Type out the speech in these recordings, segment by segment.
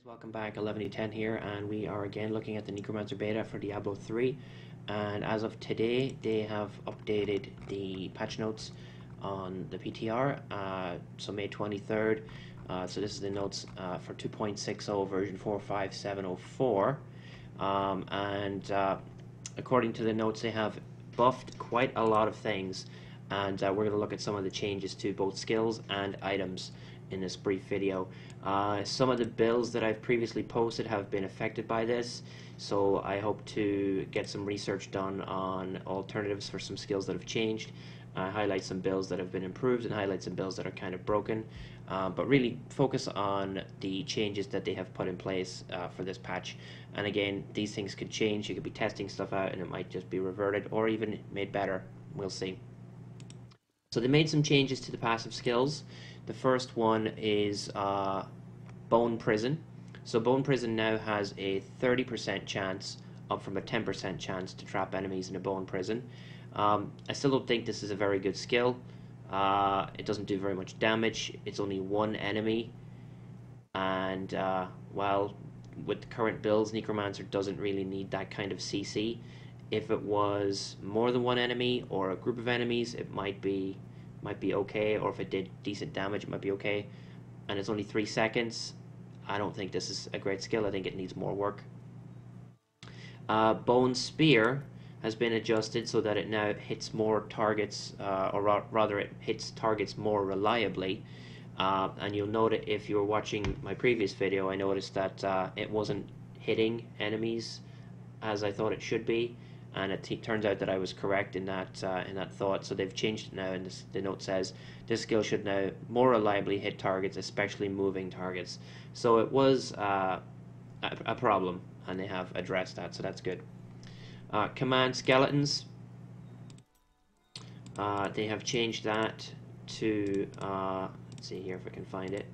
Welcome back, 11U10 here, and we are again looking at the Necromancer beta for Diablo 3. And as of today, they have updated the patch notes on the PTR, so May 23rd. So this is the notes for 2.60 version 45704. According to the notes, they have buffed quite a lot of things, and we're going to look at some of the changes to both skills and items in this brief video. Some of the builds that I've previously posted have been affected by this, so I hope to get some research done on alternatives for some skills that have changed, highlight some builds that have been improved, and highlight some builds that are kind of broken, but really focus on the changes that they have put in place for this patch. And again, these things could change. You could be testing stuff out and it might just be reverted or even made better. We'll see. So they made some changes to the passive skills. The first one is Bone Prison. So Bone Prison now has a 30% chance, up from a 10% chance, to trap enemies in a Bone Prison. I still don't think this is a very good skill. It doesn't do very much damage. It's only one enemy, and well, with the current builds, Necromancer doesn't really need that kind of CC. If it was more than one enemy or a group of enemies, it might be okay, or if it did decent damage, it might be okay. And it's only 3 seconds. I don't think this is a great skill. I think it needs more work. Bone Spear has been adjusted so that it now hits more targets, or rather it hits targets more reliably. And you'll note it if you were watching my previous video. I noticed that it wasn't hitting enemies as I thought it should be, and it turns out that I was correct in that thought. So they've changed it now, and the note says this skill should now more reliably hit targets, especially moving targets. So it was a problem, and they have addressed that, so that's good. Command Skeletons, they have changed that to, let's see here if I can find it.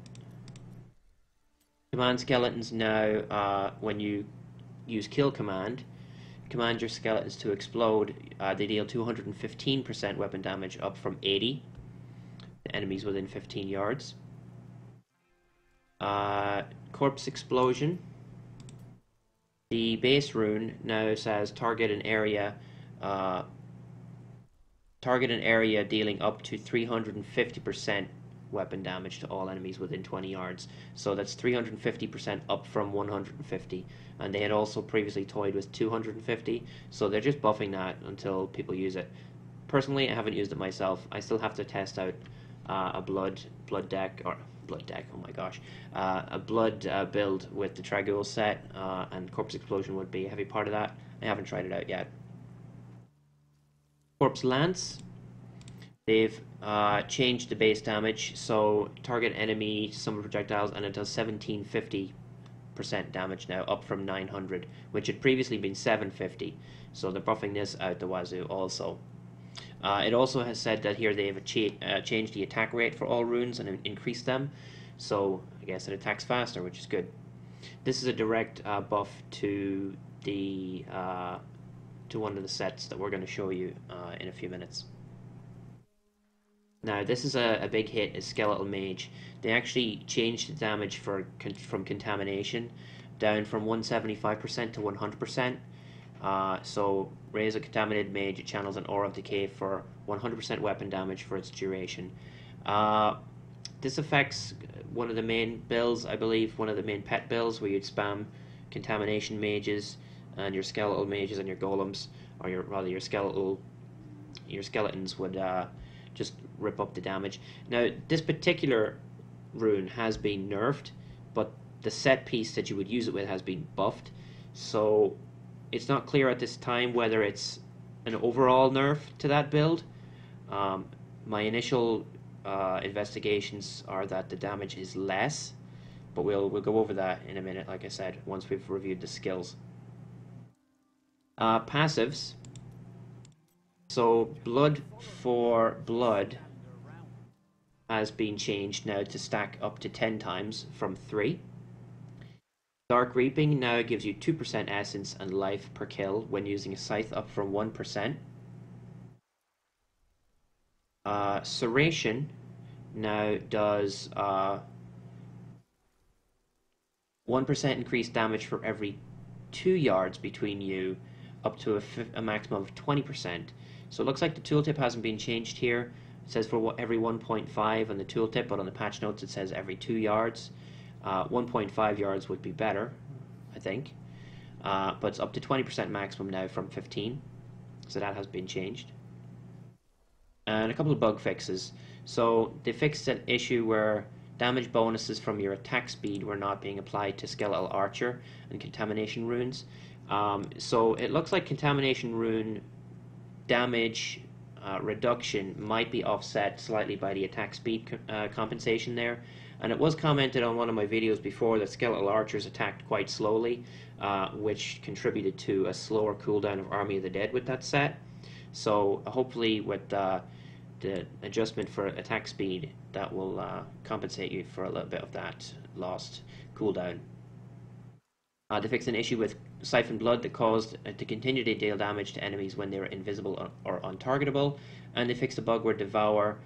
Command Skeletons now, when you use Kill Command your skeletons to explode, they deal 215% weapon damage, up from 80 to enemies within 15 yards. Corpse Explosion. The base rune now says target an area dealing up to 350% weapon damage to all enemies within 20 yards. So that's 350% up from 150, and they had also previously toyed with 250, so they're just buffing that until people use it. Personally, I haven't used it myself. I still have to test out a blood deck, oh my gosh, a blood build with the Tragul set, and Corpse Explosion would be a heavy part of that. I haven't tried it out yet. Corpse Lance. They've changed the base damage, so target enemy summon projectiles, and it does 1750% damage now, up from 900, which had previously been 750. So they're buffing this out the wazoo also. It also has said that here they have changed the attack rate for all runes and increased them, so I guess it attacks faster, which is good. This is a direct buff to the to one of the sets that we're going to show you in a few minutes. Now, this is a big hit, is Skeletal Mage. They actually changed the damage from contamination down from 175% to 100%. So, raise a contaminated mage, it channels an Aura of Decay for 100% weapon damage for its duration. This affects one of the main builds, I believe, one of the main pet builds, where you'd spam contamination mages and your skeletal mages and your golems, or your skeletons would just rip up the damage. Now, this particular rune has been nerfed, but the set piece that you would use it with has been buffed, so it's not clear at this time whether it's an overall nerf to that build. My initial investigations are that the damage is less, but we'll go over that in a minute, like I said, once we've reviewed the skills. Passives. So Blood for Blood has been changed now to stack up to 10 times from 3. Dark Reaping now gives you 2% essence and life per kill when using a scythe, up from 1%. Serration now does 1% increased damage for every 2 yards between you, up to a maximum of 20%. So it looks like the tooltip hasn't been changed here. It says for every 1.5 on the tooltip, but on the patch notes it says every 2 yards. 1.5 yards would be better, I think. But it's up to 20% maximum now from 15. So that has been changed. And a couple of bug fixes. So they fixed an issue where damage bonuses from your attack speed were not being applied to Skeletal Archer and Contamination Runes. So it looks like Contamination Rune damage reduction might be offset slightly by the attack speed compensation there. And it was commented on one of my videos before that Skeletal Archers attacked quite slowly, which contributed to a slower cooldown of Army of the Dead with that set. So hopefully with the adjustment for attack speed, that will compensate you for a little bit of that lost cooldown. They fixed an issue with Siphon Blood that caused to continue to deal damage to enemies when they were invisible or untargetable, and they fixed a bug where Devour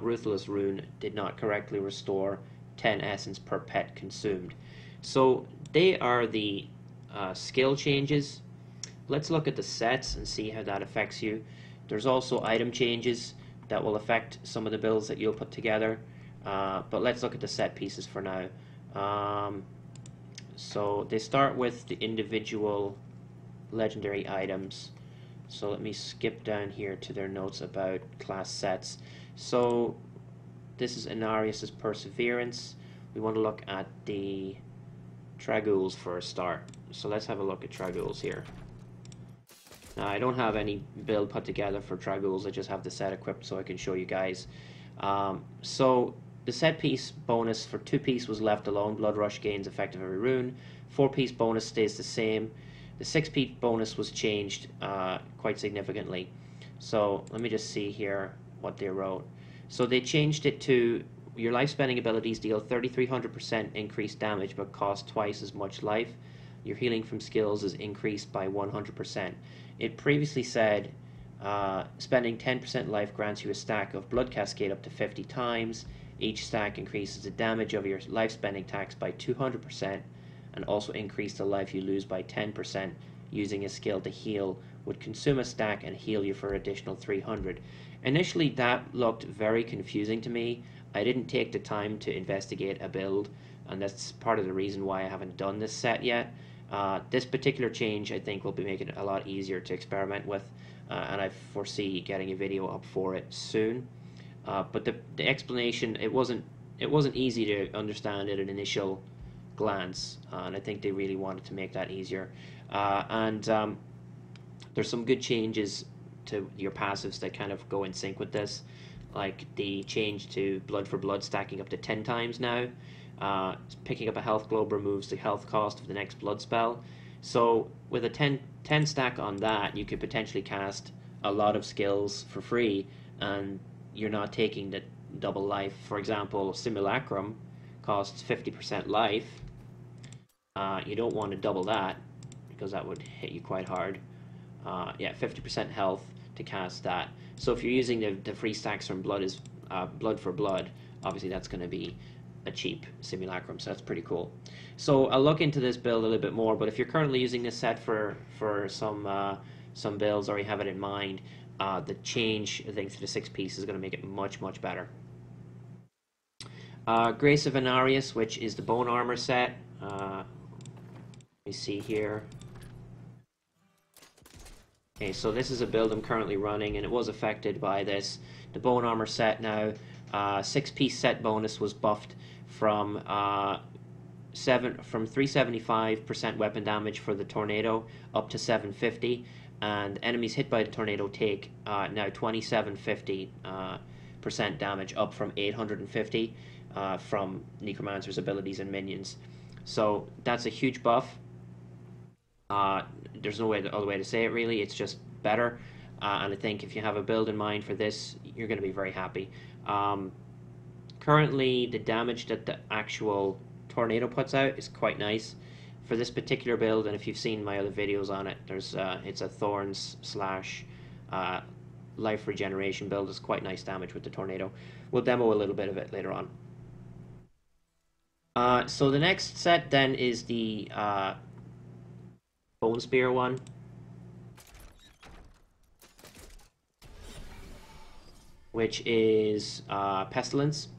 Ruthless Rune did not correctly restore 10 essence per pet consumed. So they are the skill changes. Let's look at the sets and see how that affects you. There's also item changes that will affect some of the builds that you'll put together, but let's look at the set pieces for now. So they start with the individual legendary items. So let me skip down here to their notes about class sets. So this is Inarius' Perseverance. We want to look at the Dragules for a start. So let's have a look at Dragules here. Now I don't have any build put together for Dragules, I just have the set equipped so I can show you guys. So the set piece bonus for 2-piece was left alone. Blood Rush gains effect of every rune. 4-piece bonus stays the same. The 6-piece bonus was changed quite significantly. So let me just see here what they wrote. So they changed it to your life spending abilities deal 3,300% increased damage but cost twice as much life. Your healing from skills is increased by 100%. It previously said spending 10% life grants you a stack of Blood Cascade up to 50 times. Each stack increases the damage of your life spending tax by 200% and also increase the life you lose by 10%. Using a skill to heal would consume a stack and heal you for additional 300. Initially that looked very confusing to me. I didn't take the time to investigate a build, and that's part of the reason why I haven't done this set yet. This particular change I think will be making it a lot easier to experiment with, and I foresee getting a video up for it soon. But the explanation, it wasn't easy to understand at an initial glance, and I think they really wanted to make that easier. There's some good changes to your passives that kind of go in sync with this, like the change to Blood for Blood stacking up to 10 times now. Picking up a health globe removes the health cost of the next blood spell. So with a 10 stack on that, you could potentially cast a lot of skills for free, and you're not taking the double life. For example, Simulacrum costs 50% life. You don't want to double that because that would hit you quite hard. Yeah, 50% health to cast that. So if you're using the free stacks from Blood for Blood, obviously that's going to be a cheap Simulacrum, so that's pretty cool. So I'll look into this build a little bit more, but if you're currently using this set for some builds, or you have it in mind, the change, I think, to the 6-piece is going to make it much better. Grace of Inarius, which is the Bone Armor set. Let me see here. Okay, so this is a build I'm currently running, and it was affected by this. The Bone Armor set now, 6-piece set bonus was buffed from 375% weapon damage for the tornado up to 750, and enemies hit by the tornado take now 2750% damage, up from 850 from Necromancer's abilities and minions. So that's a huge buff. There's no other way to say it, really. It's just better, and I think if you have a build in mind for this, you're going to be very happy. Currently, the damage that the actual tornado puts out is quite nice for this particular build, and if you've seen my other videos on it, there's it's a Thorns / life regeneration build. It's quite nice damage with the tornado. We'll demo a little bit of it later on. So the next set then is the Bone Spear one, which is Pestilence.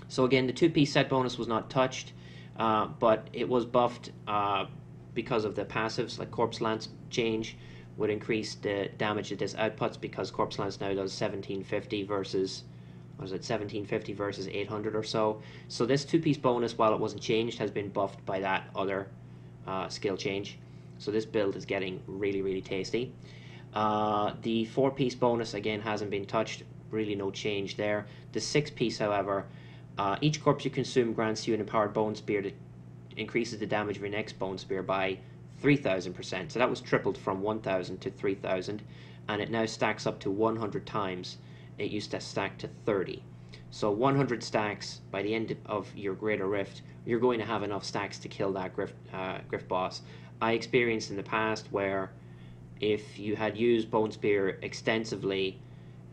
So again, the two-piece set bonus was not touched, but it was buffed because of the passives, like Corpse Lance change would increase the damage that this outputs, because Corpse Lance now does 1750 versus, what is it, 1750 versus 800 or so. So this two-piece bonus, while it wasn't changed, has been buffed by that other skill change. So this build is getting really, really tasty. The four-piece bonus, again, hasn't been touched. Really no change there. The six-piece, however, each corpse you consume grants you an empowered bone spear that increases the damage of your next bone spear by 3,000%. So that was tripled from 1,000 to 3,000, and it now stacks up to 100 times. It used to stack to 30. So 100 stacks by the end of your Greater Rift, you're going to have enough stacks to kill that Grift boss. I experienced in the past where if you had used Bone Spear extensively,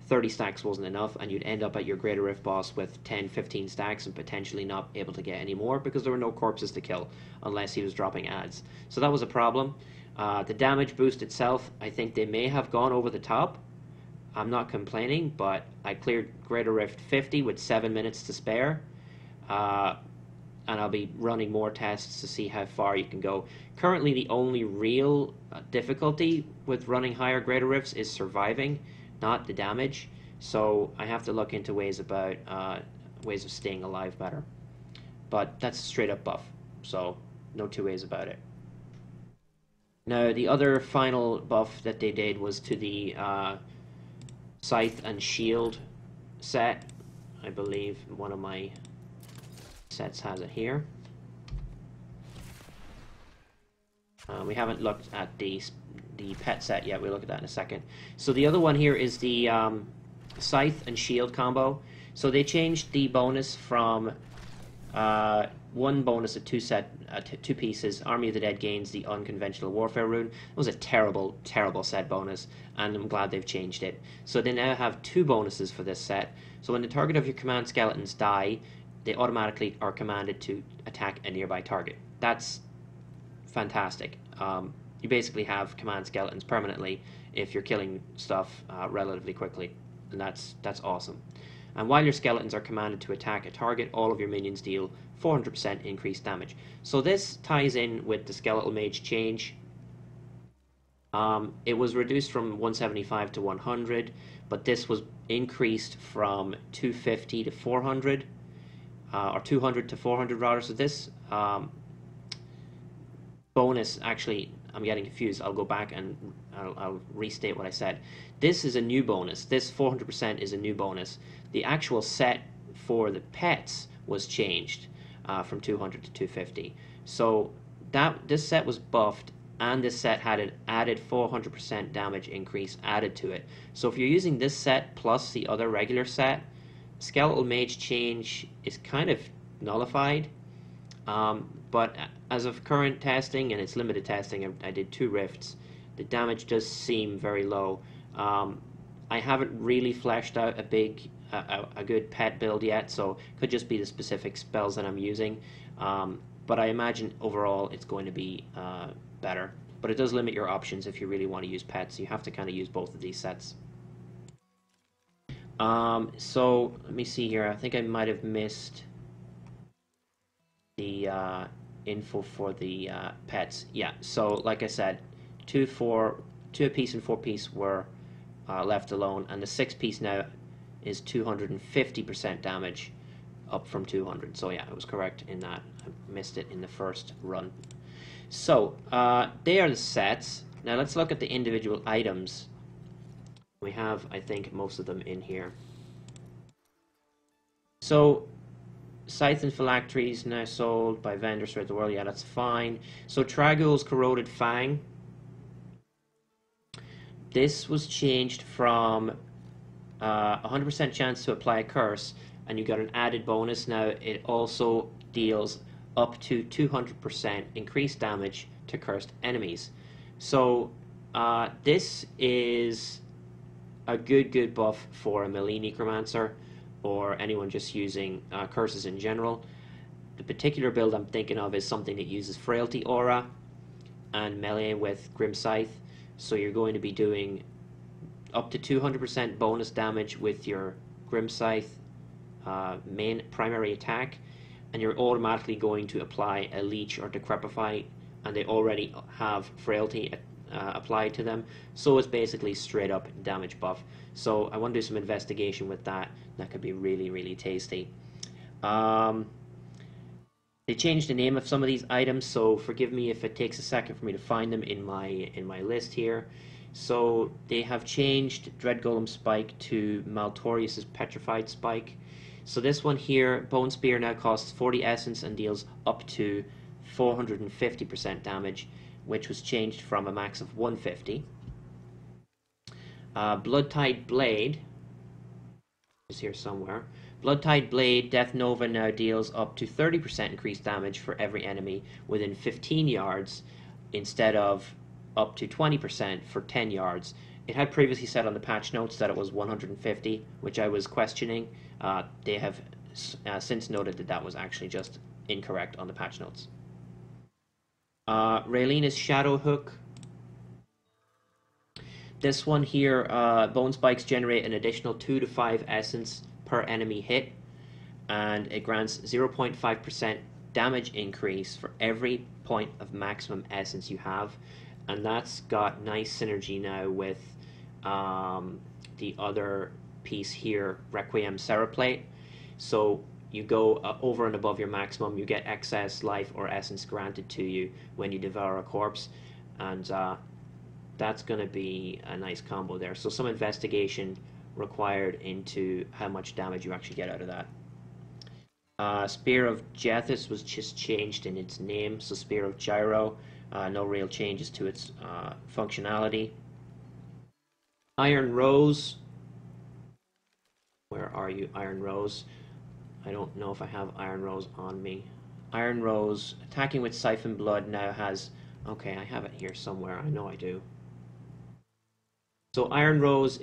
30 stacks wasn't enough, and you'd end up at your Greater Rift boss with 10, 15 stacks and potentially not able to get any more because there were no corpses to kill unless he was dropping ads. So that was a problem. The damage boost itself, I think they may have gone over the top. I'm not complaining, but I cleared Greater Rift 50 with 7 minutes to spare. And I'll be running more tests to see how far you can go. Currently, the only real difficulty with running higher Greater Rifts is surviving, not the damage. So I have to look into ways of staying alive better. But that's a straight up buff, so no two ways about it. Now the other final buff that they did was to the Scythe and Shield set. I believe one of my sets has it here. We haven't looked at the pet set yet. We'll look at that in a second. So the other one here is the Scythe and Shield combo. So they changed the bonus from one bonus at two pieces. Army of the Dead gains the unconventional warfare rune. It was a terrible, terrible set bonus, and I'm glad they've changed it. So they now have two bonuses for this set. So when the target of your command skeletons die, they automatically are commanded to attack a nearby target. That's fantastic. You basically have command skeletons permanently if you're killing stuff relatively quickly, and that's awesome. And while your skeletons are commanded to attack a target, all of your minions deal 400% increased damage. So this ties in with the Skeletal Mage change. It was reduced from 175 to 100, but this was increased from 250 to 400. Or 200 to 400 rather. So this bonus, actually, I'm getting confused. I'll go back and I'll restate what I said. This is a new bonus. This 400% is a new bonus. The actual set for the pets was changed from 200 to 250. So this set was buffed, and this set had an added 400% damage increase added to it. So if you're using this set plus the other regular set, Skeletal Mage change is kind of nullified, but as of current testing, and it's limited testing, I did 2 rifts, the damage does seem very low. I haven't really fleshed out a good pet build yet, so it could just be the specific spells that I'm using, but I imagine overall it's going to be better. But it does limit your options if you really want to use pets. You have to kind of use both of these sets. So let me see here. I think I might have missed the info for the pets. Yeah, so like I said, 2 apiece and 4 piece were left alone, and the 6 piece now is 250% damage, up from 200. So yeah, I was correct in that. I missed it in the first run. So they are the sets. Now let's look at the individual items. We have, I think, most of them in here. So, Scythe and Phylacteries now sold by vendors throughout the world. Yeah, that's fine. So, Tragul's Corroded Fang. This was changed from 100% chance to apply a curse, and you got an added bonus. Now, it also deals up to 200% increased damage to cursed enemies. So, this is a good buff for a melee necromancer or anyone just using curses in general. the particular build I'm thinking of is something that uses Frailty Aura and melee with Grim Scythe. So you're going to be doing up to 200% bonus damage with your Grim Scythe main primary attack, and you're automatically going to apply a Leech or Decrepify, and they already have Frailty applied to them, so it's basically straight up damage buff. So I want to do some investigation with that. That could be really, really tasty. They changed the name of some of these items, so forgive me if it takes a second for me to find them in my list here. So they have changed Dread Golem Spike to Maltorius's Petrified Spike. So this one here, Bone Spear, now costs 40 essence and deals up to 450% damage, which was changed from a max of 150. Bloodtide Blade is here somewhere. Bloodtide Blade Death Nova now deals up to 30% increased damage for every enemy within 15 yards instead of up to 20% for 10 yards. It had previously said on the patch notes that it was 150, which I was questioning. They have since noted that that was actually just incorrect on the patch notes. Raylina's Shadow Hook. This one here, Bone Spikes generate an additional 2 to 5 essence per enemy hit, and it grants 0.5% damage increase for every point of maximum essence you have, and that's got nice synergy now with the other piece here, Requiem Seraplate. So you go over and above your maximum, you get excess life or essence granted to you when you devour a corpse, and that's going to be a nice combo there. So some investigation required into how much damage you actually get out of that. Spear of Jethus was just changed in its name, so Spear of Gyro. No real changes to its functionality. Iron Rose. Where are you, Iron Rose? I don't know if I have Iron Rose on me. Iron Rose, attacking with Siphon Blood now has... Okay, I have it here somewhere. I know I do. So Iron Rose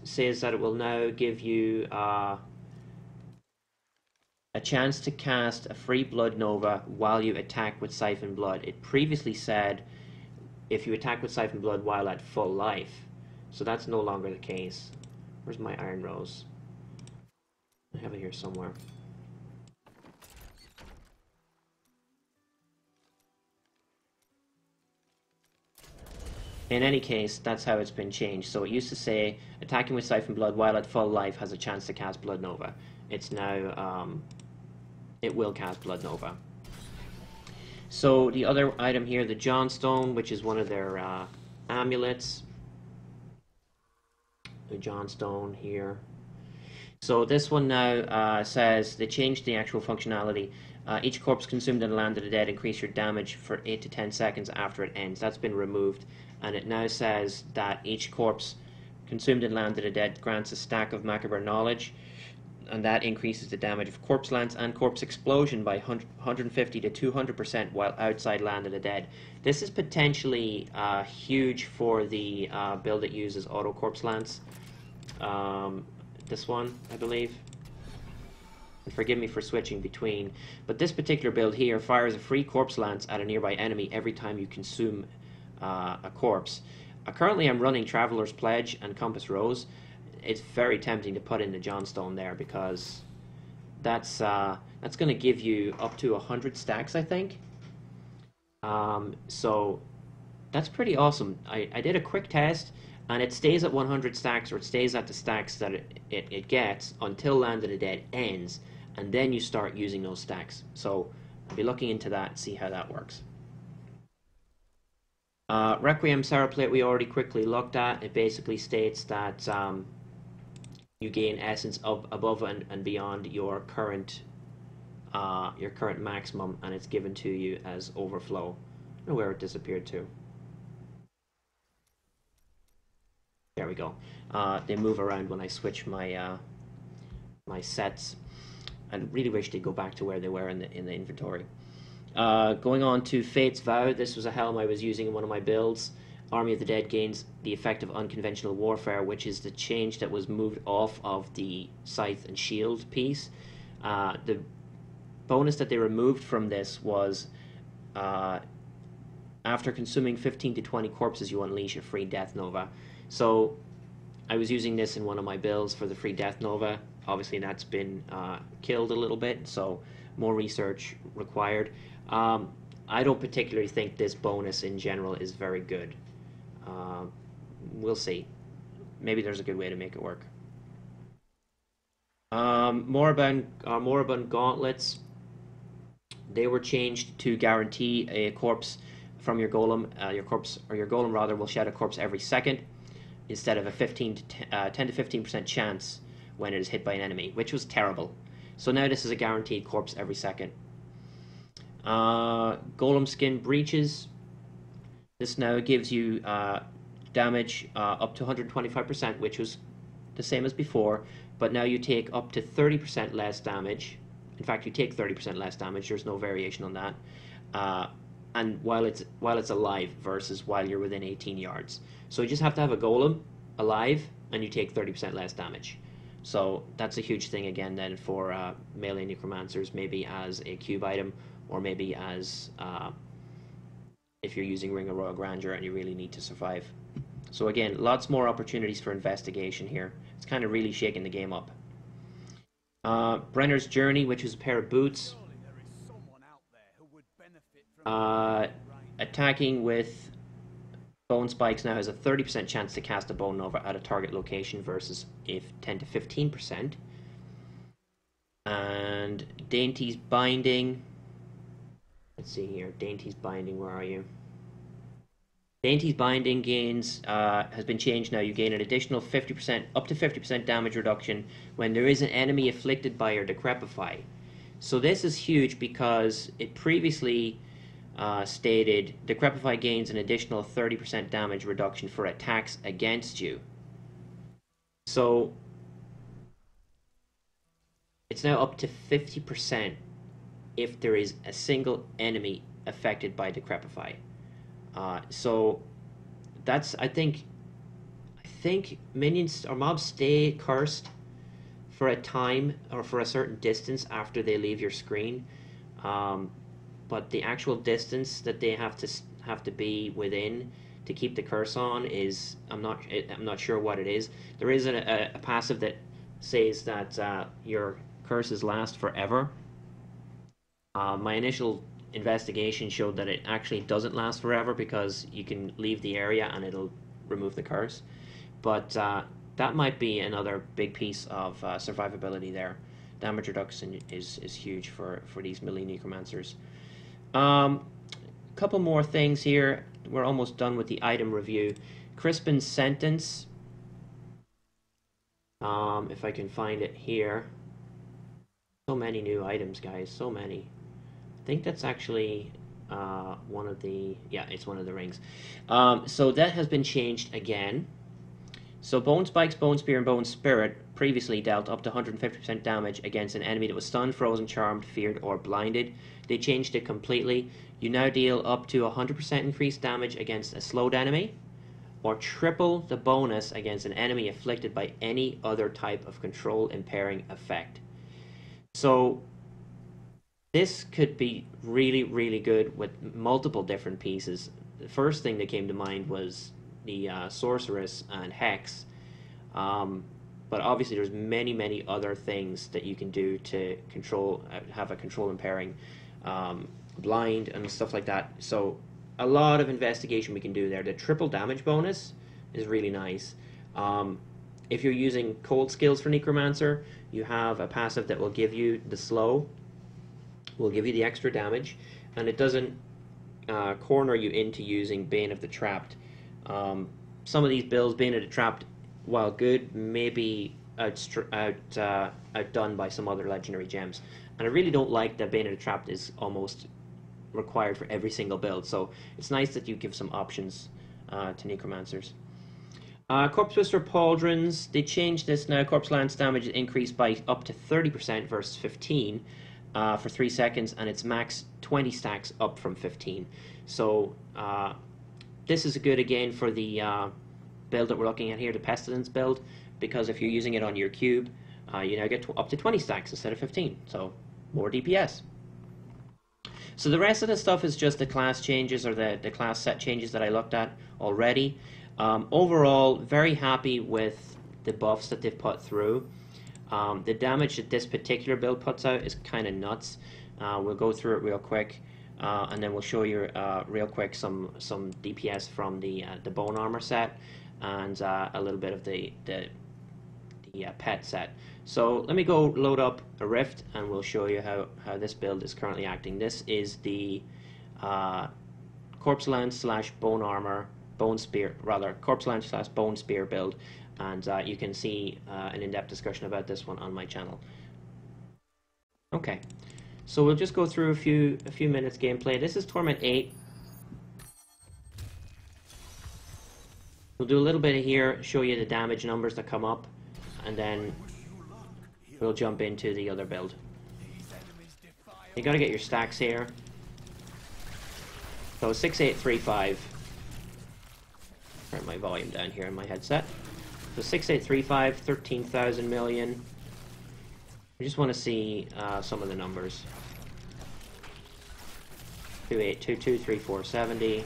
says that it will now give you a chance to cast a free Blood Nova while you attack with Siphon Blood. It previously said if you attack with Siphon Blood while at full life. So that's no longer the case. Where's my Iron Rose? I have it here somewhere. In any case, that's how it's been changed. So it used to say, attacking with Siphon Blood while at full life has a chance to cast Blood Nova. It's now, it will cast Blood Nova. So the other item here, the Johnstone, which is one of their amulets. The Johnstone here. So this one now says, they changed the actual functionality. Each corpse consumed in Land of the Dead increase your damage for 8 to 10 seconds after it ends. That's been removed. And it now says that each corpse consumed in Land of the Dead grants a stack of Macabre Knowledge, and that increases the damage of Corpse Lance and Corpse Explosion by 150 to 200% while outside Land of the Dead. This is potentially huge for the build that uses Auto Corpse Lance. This one, I believe. And forgive me for switching between, but this particular build here fires a free Corpse Lance at a nearby enemy every time you consume a corpse. Currently I'm running Traveler's Pledge and Compass Rose. It's very tempting to put in the Johnstone there because that's going to give you up to 100 stacks, I think. So that's pretty awesome. I did a quick test, and it stays at 100 stacks, or it stays at the stacks that it gets until Land of the Dead ends, and then you start using those stacks. So I'll be looking into that and see how that works. Requiem Seraplate we already quickly looked at. It basically states that you gain essence above and beyond your current maximum, and it's given to you as overflow. I don't know where it disappeared to. There we go. They move around when I switch my my sets. I really wish they'd go back to where they were in the inventory. Going on to Fate's Vow, this was a helm I was using in one of my builds. Army of the Dead gains the effect of unconventional warfare, which is the change that was moved off of the Scythe and Shield piece. The bonus that they removed from this was after consuming 15 to 20 corpses, you unleash a free Death Nova. So I was using this in one of my builds for the free Death Nova. Obviously that's been killed a little bit, so more research required. I don't particularly think this bonus in general is very good. We'll see. Maybe there's a good way to make it work. Moribund gauntlets. They were changed to guarantee a corpse from your golem. Your golem rather will shed a corpse every second, instead of a 10 to 15% chance when it is hit by an enemy, which was terrible. So now this is a guaranteed corpse every second. Golem skin breaches. This now gives you damage up to 125%, which was the same as before, but now you take up to 30% less damage. In fact, you take 30% less damage. There's no variation on that. And while it's alive versus while you're within 18 yards. So you just have to have a golem alive, and you take 30% less damage. So that's a huge thing again then for melee necromancers, maybe as a cube item, or maybe as if you're using Ring of Royal Grandeur and you really need to survive. So again, lots more opportunities for investigation here. It's kind of really shaking the game up. Brenner's Journey, which is a pair of boots. Attacking with bone spikes now has a 30% chance to cast a bone nova at a target location versus if 10 to 15%. And Dainty's Binding. Let's see here. Dainty's Binding, where are you? Dainty's Binding gains has been changed now. You gain an additional 50%, up to 50% damage reduction when there is an enemy afflicted by your Decrepify. So this is huge because it previously stated Decrepify gains an additional 30% damage reduction for attacks against you. So it's now up to 50% if there is a single enemy affected by Decrepify. So that's, I think minions or mobs stay cursed for a time or for a certain distance after they leave your screen, but the actual distance that they have to be within to keep the curse on is I'm not sure what it is. There is a passive that says that your curses last forever. My initial investigation showed that it actually doesn't last forever because you can leave the area and it'll remove the curse, but that might be another big piece of survivability there. Damage reduction is huge for these melee necromancers. Couple more things here. We're almost done with the item review. Crispin's Sentence, if I can find it here. So many new items, guys, so many. I think that's actually one of the... yeah, it's one of the rings. So that has been changed again. So Bone Spikes, Bone Spear, and Bone Spirit previously dealt up to 150% damage against an enemy that was stunned, frozen, charmed, feared, or blinded. They changed it completely. You now deal up to 100% increased damage against a slowed enemy, or triple the bonus against an enemy afflicted by any other type of control impairing effect. So this could be really, really good with multiple different pieces. The first thing that came to mind was the Sorceress and Hex, but obviously there's many other things that you can do to control, have a control impairing, blind and stuff like that. So a lot of investigation we can do there. The triple damage bonus is really nice. If you're using cold skills for Necromancer, you have a passive that will give you the slow, will give you the extra damage, and it doesn't corner you into using Bane of the Trapped. Some of these builds, Bane of the Trapped, while good, may be outdone by some other legendary gems. And I really don't like that Bane of the Trapped is almost required for every single build, so it's nice that you give some options to Necromancers. Corpse Twister Pauldrons, they changed this now. Corpse Lance damage is increased by up to 30% versus 15 for 3 seconds, and it's max 20 stacks up from 15. So this is good again for the build that we're looking at here, the Pestilence build, because if you're using it on your cube, you now get up to 20 stacks instead of 15, so more DPS. So the rest of the stuff is just the class changes or the class set changes that I looked at already. Overall, very happy with the buffs that they've put through. The damage that this particular build puts out is kind of nuts. We'll go through it real quick, and then we'll show you real quick some DPS from the bone armor set and a little bit of the pet set. So let me go load up a rift and we'll show you how this build is currently acting. This is the corpse lance / bone armor bone spear, rather corpse lance / bone spear build, and you can see an in-depth discussion about this one on my channel. Okay, so we'll just go through a few minutes gameplay. This is Torment 8. We'll do a little bit of here, show you the damage numbers that come up, and then we'll jump into the other build. You gotta get your stacks here. So 6835. Turn my volume down here in my headset. So 6835, 13,000 million. I just want to see some of the numbers. 2822, 3470.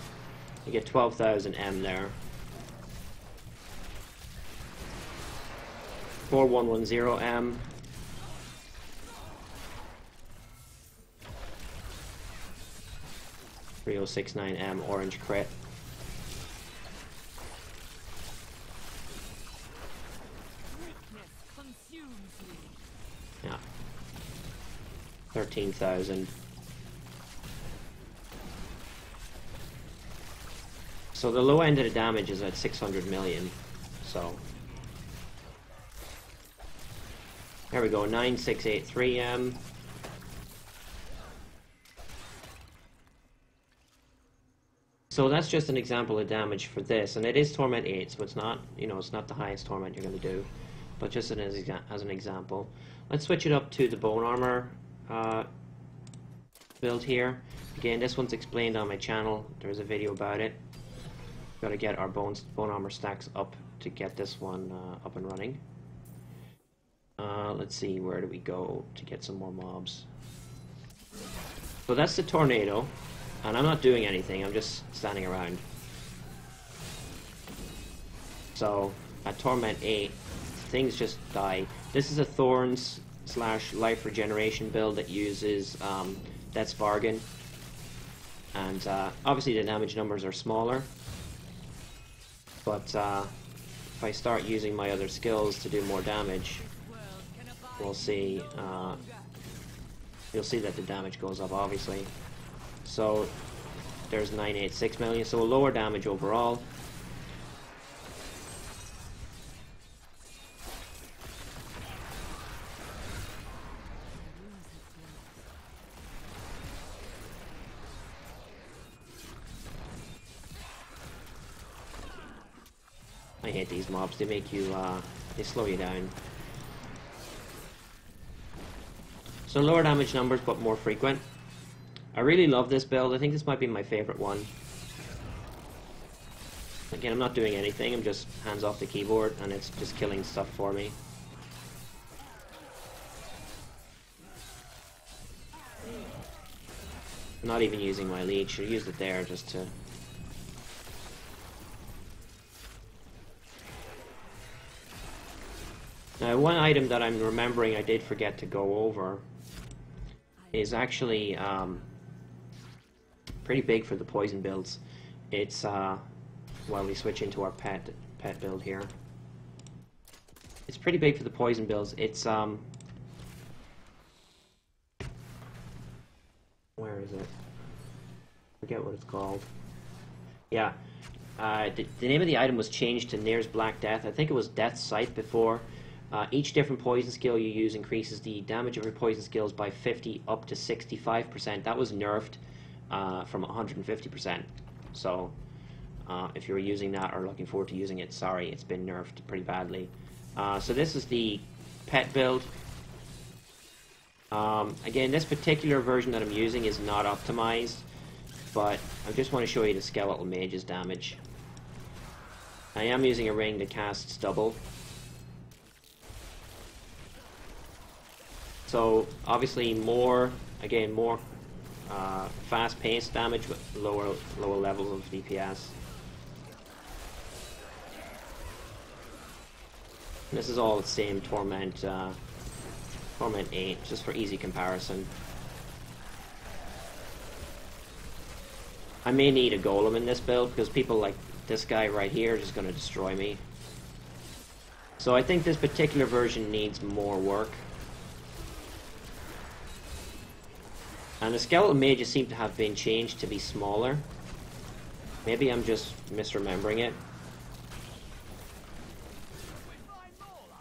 You get 12,000 M there. 4110 M. 3069 M orange crit. Yeah. 13,000. So the low end of the damage is at 600 million. So there we go, 9683 M. So that's just an example of damage for this, and it is Torment 8, so it's not, you know, it's not the highest Torment you're going to do, but just as an example. Let's switch it up to the bone armor build here. Again, this one's explained on my channel. There's a video about it. Got to get our bone armor stacks up to get this one up and running. Let's see, where do we go to get some more mobs? So that's the tornado. And I'm not doing anything, I'm just standing around. So, at Torment 8, things just die. This is a Thorns / Life Regeneration build that uses Death's Bargain. And obviously the damage numbers are smaller. But if I start using my other skills to do more damage, we'll see, you'll see that the damage goes up, obviously. So there's 986 million, so a lower damage overall. I hate these mobs, they make you, they slow you down. So lower damage numbers but more frequent. I really love this build. I think this might be my favorite one. Again, I'm not doing anything. I'm just hands off the keyboard and it's just killing stuff for me. I'm not even using my leech. I used it there just to... Now, one item that I'm remembering I did forget to go over is actually pretty big for the poison builds. It's while we switch into our pet build here. It's pretty big for the poison builds. It's where is it? Forget what it's called. Yeah, the name of the item was changed to Nair's Black Death. I think it was Death's Sight before. Each different poison skill you use increases the damage of your poison skills by 50 up to 65%. That was nerfed from 150%. So if you were using that or looking forward to using it, sorry, it's been nerfed pretty badly. So this is the pet build. Again, this particular version that I'm using is not optimized, but I just want to show you the skeletal mage's damage. I am using a ring that casts double. So obviously more fast-paced damage with lower levels of DPS. And this is all the same Torment 8, just for easy comparison. I may need a golem in this build because people like this guy right here are just going to destroy me. So I think this particular version needs more work. And the skeletal mages seem to have been changed to be smaller. Maybe I'm just misremembering it.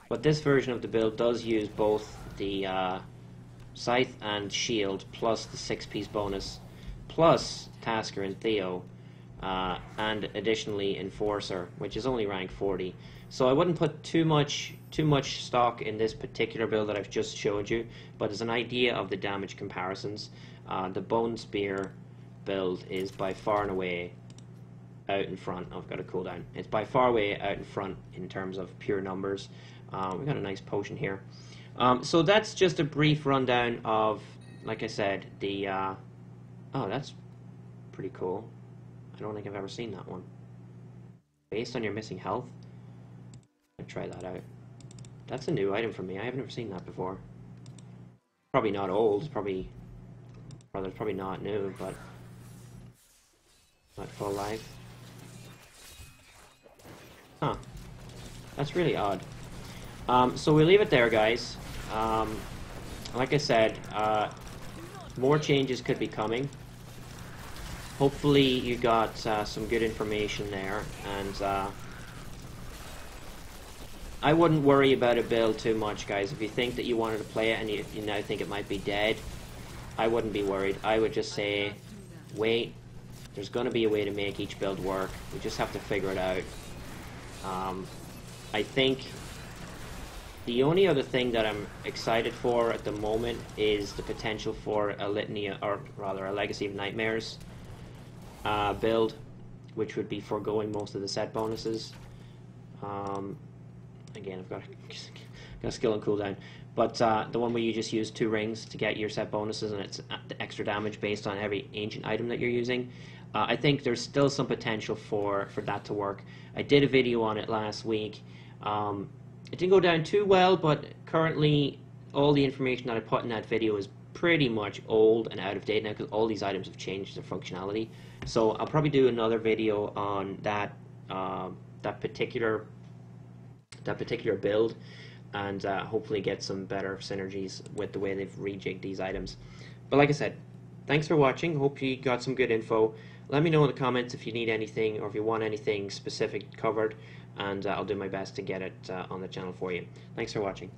But this version of the build does use both the Scythe and Shield, plus the 6-piece bonus, plus Tasker and Theo, and additionally Enforcer, which is only rank 40. So I wouldn't put too much stock in this particular build that I've just showed you, but as an idea of the damage comparisons, the Bone Spear build is by far and away out in front. I've got a cooldown. It's by far away out in front in terms of pure numbers. We've got a nice potion here. So that's just a brief rundown of, like I said, the... oh, that's pretty cool. I don't think I've ever seen that one. Based on your missing health? I'll try that out. That's a new item for me. I haven't ever seen that before. Probably not old. It's probably not new, but not full life. Huh. That's really odd. So we'll leave it there, guys. Like I said, more changes could be coming. Hopefully you got some good information there, and I wouldn't worry about a build too much, guys. If you think that you wanted to play it and you now think it might be dead, I wouldn't be worried. I would just say, wait, there's going to be a way to make each build work. We just have to figure it out. I think the only other thing that I'm excited for at the moment is the potential for a litany, or rather a Legacy of Nightmares build, which would be foregoing most of the set bonuses. Again, I've got a skill and cooldown, but the one where you just use 2 rings to get your set bonuses, and it's the extra damage based on every ancient item that you're using. I think there's still some potential for that to work. I did a video on it last week. It didn't go down too well, but currently all the information that I put in that video is pretty much old and out of date now, because all these items have changed their functionality. So I'll probably do another video on that that particular build, and hopefully get some better synergies with the way they've rejigged these items. But like I said, thanks for watching. Hope you got some good info. Let me know in the comments if you need anything or if you want anything specific covered, and I'll do my best to get it on the channel for you. Thanks for watching.